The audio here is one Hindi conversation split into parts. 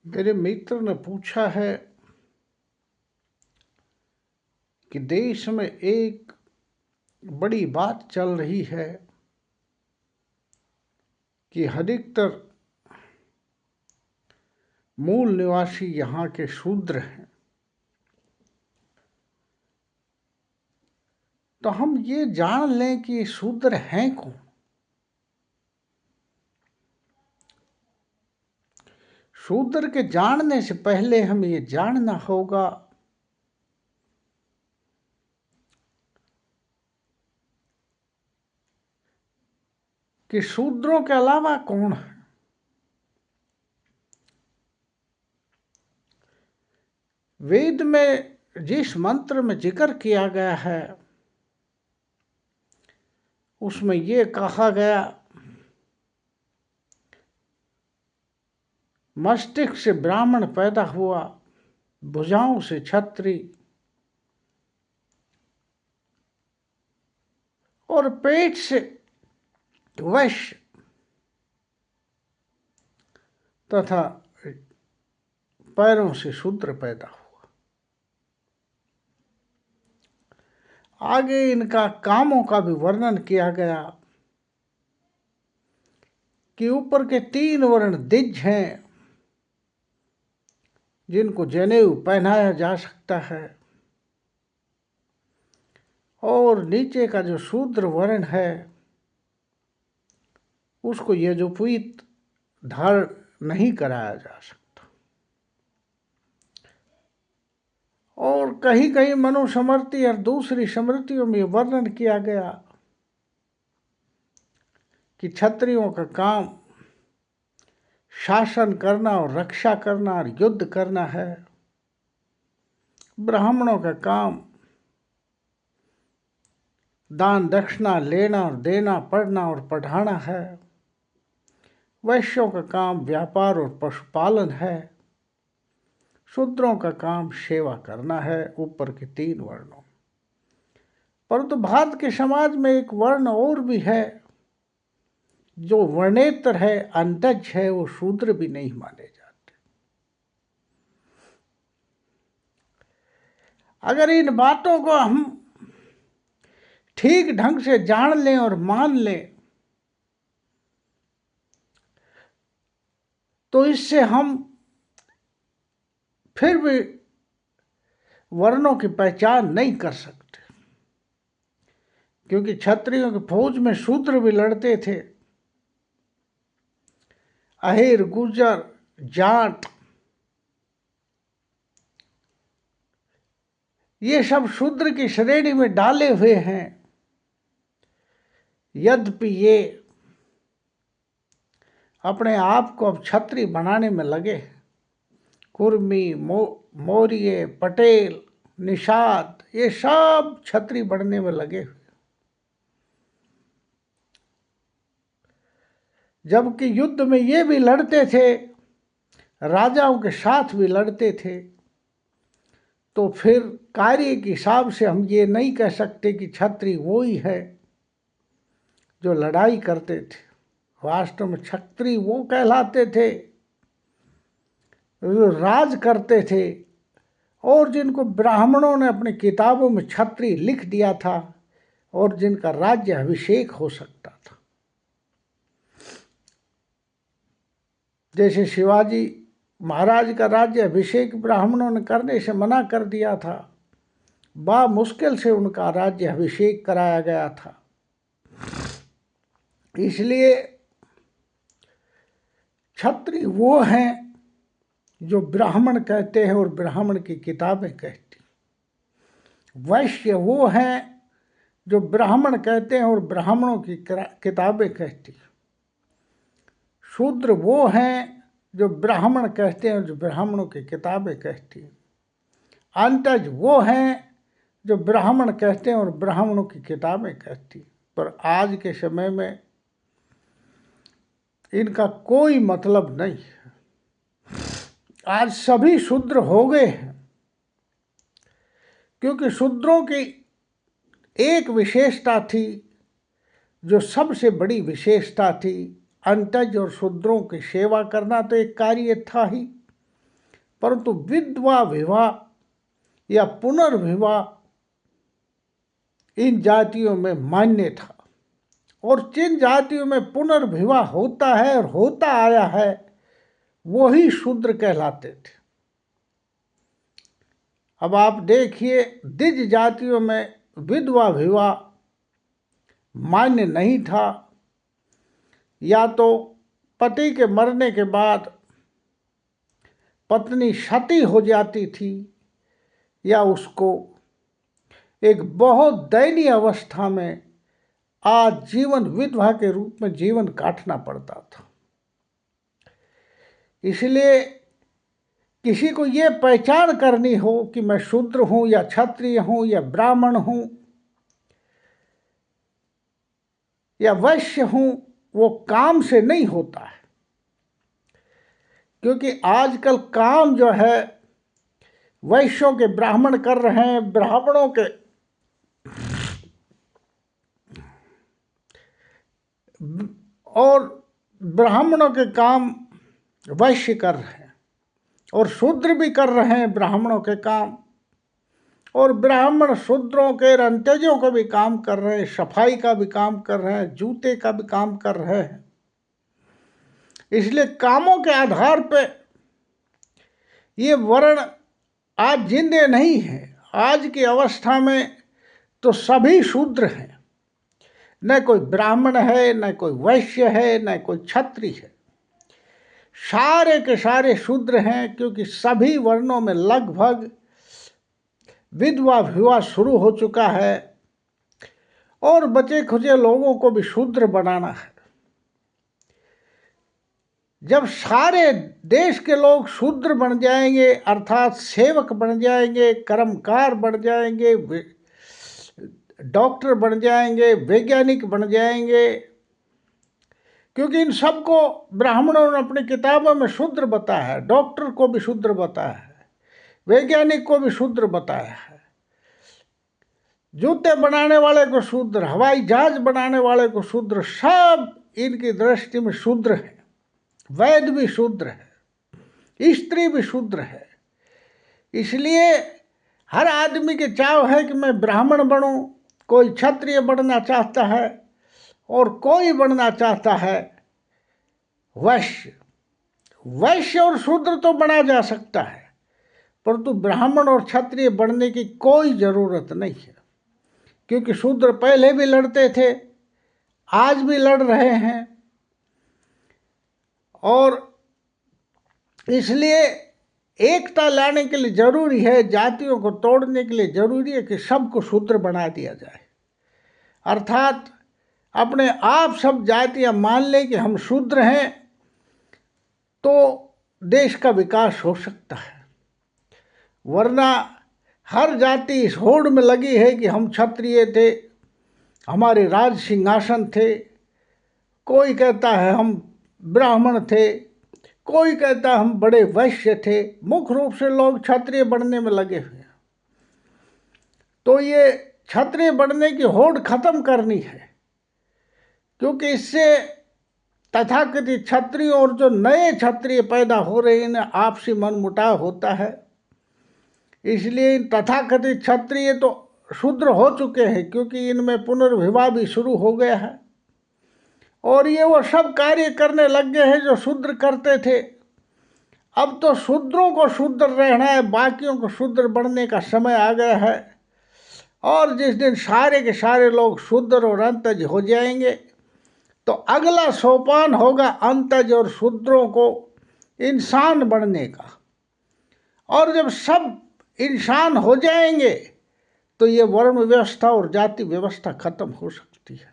मेरे मित्र ने पूछा है कि देश में एक बड़ी बात चल रही है कि अधिकतर मूल निवासी यहाँ के शूद्र हैं। तो हम ये जान लें कि ये शूद्र हैं कौन। शूद्र के जानने से पहले हमें ये जानना होगा कि शूद्रों के अलावा कौन है। वेद में जिस मंत्र में जिक्र किया गया है उसमें ये कहा गया, मस्तिष्क से ब्राह्मण पैदा हुआ, भुजाओं से क्षत्रिय और पेट से वैश्य तथा पैरों से शूद्र पैदा हुआ। आगे इनका कामों का भी वर्णन किया गया कि ऊपर के 3 वर्ण द्विज हैं जिनको जनेऊ पहनाया जा सकता है, और नीचे का जो शूद्र वर्ण है उसको यजुपवीत धारण नहीं कराया जा सकता। और कहीं कहीं मनुस्मृति और दूसरी स्मृतियों में वर्णन किया गया कि क्षत्रियों का काम शासन करना और रक्षा करना और युद्ध करना है, ब्राह्मणों का काम दान दक्षिणा लेना और देना, पढ़ना और पढ़ाना है, वैश्यों का काम व्यापार और पशुपालन है, शूद्रों का काम सेवा करना है, ऊपर के 3 वर्णों। परंतु भारत के समाज में एक वर्ण और भी है जो वर्णेतर है, अंतज है, वो शूद्र भी नहीं माने जाते। अगर इन बातों को हम ठीक ढंग से जान लें और मान लें तो इससे हम फिर भी वर्णों की पहचान नहीं कर सकते, क्योंकि क्षत्रियों की फौज में शूद्र भी लड़ते थे। अहिर, गुर्जर, जाट, ये सब शूद्र की श्रेणी में डाले हुए हैं। यद्यपि ये अपने आप को अब क्षत्रिय बनाने में लगे। कुर्मी, मौर्य, पटेल, निषाद, ये सब क्षत्रिय बनने में लगे हुए, जबकि युद्ध में ये भी लड़ते थे, राजाओं के साथ भी लड़ते थे। तो फिर कार्य के हिसाब से हम ये नहीं कह सकते कि क्षत्रिय वो ही है जो लड़ाई करते थे। वास्तव में क्षत्रिय वो कहलाते थे जो राज करते थे, और जिनको ब्राह्मणों ने अपनी किताबों में क्षत्रिय लिख दिया था, और जिनका राज्य अभिषेक हो सकता था। जैसे शिवाजी महाराज का राज्य अभिषेक ब्राह्मणों ने करने से मना कर दिया था, बा मुश्किल से उनका राज्य अभिषेक कराया गया था। इसलिए क्षत्रिय वो हैं जो ब्राह्मण कहते हैं और ब्राह्मण की किताबें कहती। वैश्य वो हैं जो ब्राह्मण कहते हैं और ब्राह्मणों की किताबें कहती। शूद्र वो हैं जो ब्राह्मण कहते हैं और जो ब्राह्मणों की किताबें कहती। अंतज वो हैं जो ब्राह्मण कहते हैं और ब्राह्मणों की किताबें कहती। पर आज के समय में इनका कोई मतलब नहीं है। आज सभी शूद्र हो गए हैं, क्योंकि शूद्रों की एक विशेषता थी जो सबसे बड़ी विशेषता थी। अंतज और शूद्रों की सेवा करना तो एक कार्य था ही, परंतु विधवा विवाह या पुनर्विवाह इन जातियों में मान्य था। और जिन जातियों में पुनर्विवाह होता है और होता आया है वही शूद्र कहलाते थे। अब आप देखिए, द्विज जातियों में विधवा विवाह मान्य नहीं था, या तो पति के मरने के बाद पत्नी सती हो जाती थी या उसको एक बहुत दयनीय अवस्था में आजीवन विधवा के रूप में जीवन काटना पड़ता था। इसलिए किसी को ये पहचान करनी हो कि मैं शूद्र हूँ या क्षत्रिय हूँ या ब्राह्मण हूँ या वैश्य हूँ, वो काम से नहीं होता है। क्योंकि आजकल काम जो है वैश्यों के ब्राह्मण कर रहे हैं, ब्राह्मणों के और ब्राह्मणों के काम वैश्य कर रहे हैं, और शूद्र भी कर रहे हैं ब्राह्मणों के काम, और ब्राह्मण शूद्रों के रंतेजों का भी काम कर रहे हैं, सफाई का भी काम कर रहे हैं, जूते का भी काम कर रहे हैं। इसलिए कामों के आधार पे ये वर्ण आज जिंदे नहीं हैं। आज की अवस्था में तो सभी शूद्र हैं, न कोई ब्राह्मण है, न कोई वैश्य है, न कोई क्षत्रिय है। सारे के सारे शूद्र हैं, क्योंकि सभी वर्णों में लगभग विधवा विवाह शुरू हो चुका है और बचे खुचे लोगों को भी शूद्र बनाना है। जब सारे देश के लोग शूद्र बन जाएंगे, अर्थात सेवक बन जाएंगे, कर्मकार बन जाएंगे, डॉक्टर बन जाएंगे, वैज्ञानिक बन जाएंगे, क्योंकि इन सबको ब्राह्मणों ने अपनी किताबों में शूद्र बताया है। डॉक्टर को भी शूद्र बताया है, वैज्ञानिक को भी शूद्र बताया है, जूते बनाने वाले को शूद्र, हवाई जहाज बनाने वाले को शूद्र, सब इनकी दृष्टि में शूद्र है। वैद्य भी शूद्र है, स्त्री भी शूद्र है। इसलिए हर आदमी के चाव है कि मैं ब्राह्मण बनूं, कोई क्षत्रिय बनना चाहता है और कोई बनना चाहता है वैश्य। वैश्य और शूद्र तो बना जा सकता है, परंतु ब्राह्मण और क्षत्रिय बनने की कोई ज़रूरत नहीं है, क्योंकि शूद्र पहले भी लड़ते थे, आज भी लड़ रहे हैं। और इसलिए एकता लाने के लिए जरूरी है, जातियों को तोड़ने के लिए जरूरी है कि सबको शूद्र बना दिया जाए। अर्थात अपने आप सब जातियां मान लें कि हम शूद्र हैं, तो देश का विकास हो सकता है। वरना हर जाति इस होड़ में लगी है कि हम क्षत्रिय थे, हमारे राज सिंहासन थे, कोई कहता है हम ब्राह्मण थे, कोई कहता हम बड़े वैश्य थे। मुख्य रूप से लोग क्षत्रिय बनने में लगे हुए हैं। तो ये क्षत्रिय बनने की होड़ खत्म करनी है, क्योंकि इससे तथाकथित क्षत्रियों और जो नए क्षत्रिय पैदा हो रहे हैं इन्हें आपसी मनमुटाव होता है। इसलिए तथाकथित क्षत्रिय तो शूद्र हो चुके हैं, क्योंकि इनमें पुनर्विवाह भी शुरू हो गया है और ये वो सब कार्य करने लग गए हैं जो शूद्र करते थे। अब तो शूद्रों को शूद्र रहना है, बाकियों को शूद्र बनने का समय आ गया है। और जिस दिन सारे के सारे लोग शूद्र और अंतज हो जाएंगे, तो अगला सोपान होगा अंतज और शूद्रों को इंसान बनने का। और जब सब इंसान हो जाएंगे, तो ये वर्ण व्यवस्था और जाति व्यवस्था खत्म हो सकती है।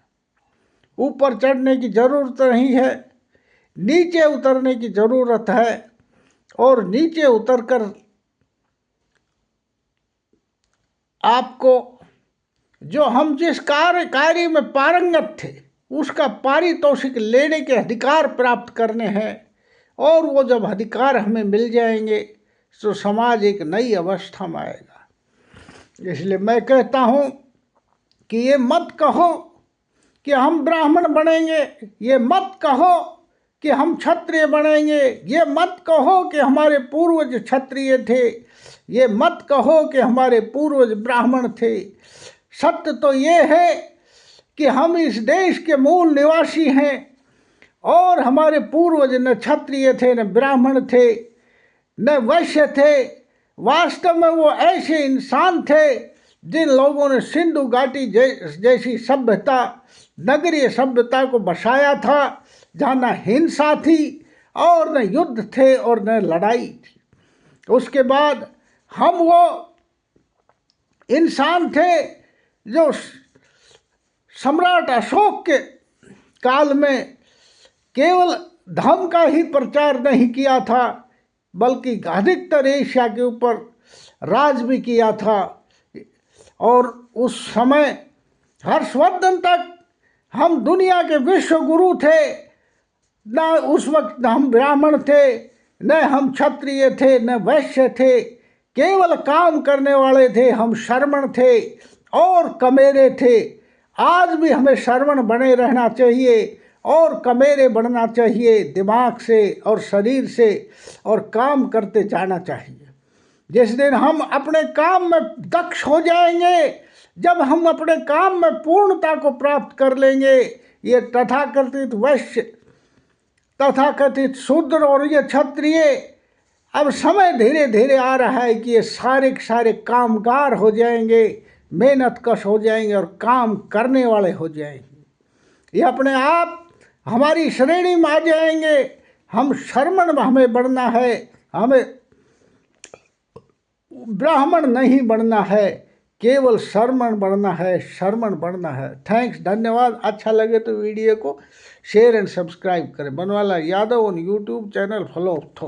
ऊपर चढ़ने की जरूरत नहीं है, नीचे उतरने की जरूरत है। और नीचे उतरकर आपको जो हम जिस कार्य में पारंगत थे उसका पारितोषिक लेने के अधिकार प्राप्त करने हैं। और वो जब अधिकार हमें मिल जाएंगे तो समाज एक नई अवस्था में आएगा। इसलिए मैं कहता हूँ कि ये मत कहो कि हम ब्राह्मण बनेंगे, ये मत कहो कि हम क्षत्रिय बनेंगे। ये मत कहो कि हमारे पूर्वज क्षत्रिय थे, ये मत कहो कि हमारे पूर्वज ब्राह्मण थे। सत्य तो ये है कि हम इस देश के मूल निवासी हैं और हमारे पूर्वज न क्षत्रिय थे, न ब्राह्मण थे, न वैश्य थे। वास्तव में वो ऐसे इंसान थे जिन लोगों ने सिंधु घाटी जैसी सभ्यता, नगरीय सभ्यता को बसाया था, जहाँ न हिंसा थी और न युद्ध थे और न लड़ाई थी। उसके बाद हम वो इंसान थे जो सम्राट अशोक के काल में केवल धर्म का ही प्रचार नहीं किया था, बल्कि अधिकतर एशिया के ऊपर राज भी किया था। और उस समय हर्षवर्धन तक हम दुनिया के विश्व गुरु थे। न उस वक्त हम ब्राह्मण थे, न हम क्षत्रिय थे, न वैश्य थे, केवल काम करने वाले थे। हम शर्मण थे और कमेरे थे। आज भी हमें शर्मण बने रहना चाहिए और कमेरे बनना चाहिए, दिमाग से और शरीर से, और काम करते जाना चाहिए। जिस दिन हम अपने काम में दक्ष हो जाएंगे, जब हम अपने काम में पूर्णता को प्राप्त कर लेंगे, ये तथाकथित वैश्य, तथाकथित शूद्र और ये क्षत्रिय, अब समय धीरे धीरे आ रहा है कि ये सारे के सारे कामगार हो जाएंगे, मेहनत कश हो जाएंगे और काम करने वाले हो जाएंगे। ये अपने आप हमारी श्रेणी में आ जाएंगे। हम शर्मण में हमें बढ़ना है, हमें ब्राह्मण नहीं बनना है, केवल शर्मण बनना है, शर्मण बनना है। थैंक्स, धन्यवाद। अच्छा लगे तो वीडियो को शेयर एंड सब्सक्राइब करें। बनवाला Yadav on YouTube channel follow थो।